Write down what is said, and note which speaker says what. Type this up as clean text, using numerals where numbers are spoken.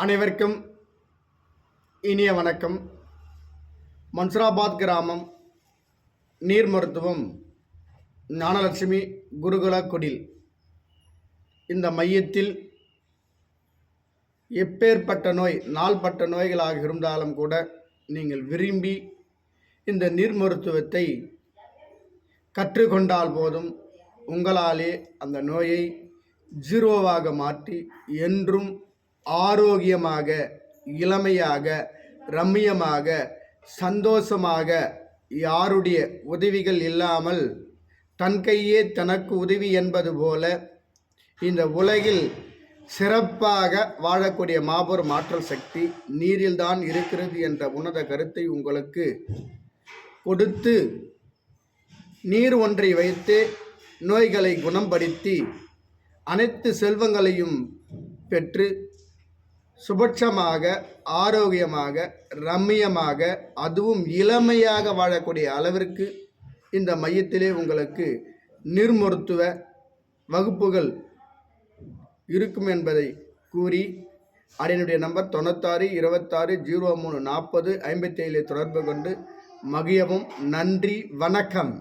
Speaker 1: அனைவருக்கும் இனிய வணக்கம். மன்சூராபாத் கிராமம் நீர் மருத்துவம் ஞானலட்சுமி குருகுல குடில். இந்த மையத்தில் எப்பேற்பட்ட நோய், நாள்பட்ட நோய்களாக இருந்தாலும் கூட நீங்கள் விரும்பி இந்த நீர் மருத்துவத்தை கற்றுக்கொண்டால் போதும், உங்களாலே அந்த நோயை ஜீரோவாக மாற்றி என்றும் ஆரோக்கியமாக, இளமையாக, ரம்மியமாக, சந்தோஷமாக, யாருடைய உதவிகள் இல்லாமல் தன் கையே தனக்கு உதவி என்பது போல இந்த உலகில் சிறப்பாக வாழக்கூடிய மாபெரும் ஆற்றல் சக்தி நீரில்தான் இருக்கிறது என்ற உன்னத கருத்தை உங்களுக்கு கொடுத்து, நீர் ஒன்றை வைத்து நோய்களை குணப்படுத்தி அனைத்து செல்வங்களையும் பெற்று சுபட்சமாக, ஆரோக்கியமாக, ரம்மியமாக, அதுவும் இளமையாக வாழக்கூடிய அளவிற்கு இந்த மையத்திலே உங்களுக்கு நீர் மருத்துவ வகுப்புகள் இருக்கும் என்பதை கூறி, அதனுடைய நம்பர் 96 26 03 40 57 தொடர்பு கொண்டு மகிழவும். நன்றி, வணக்கம்.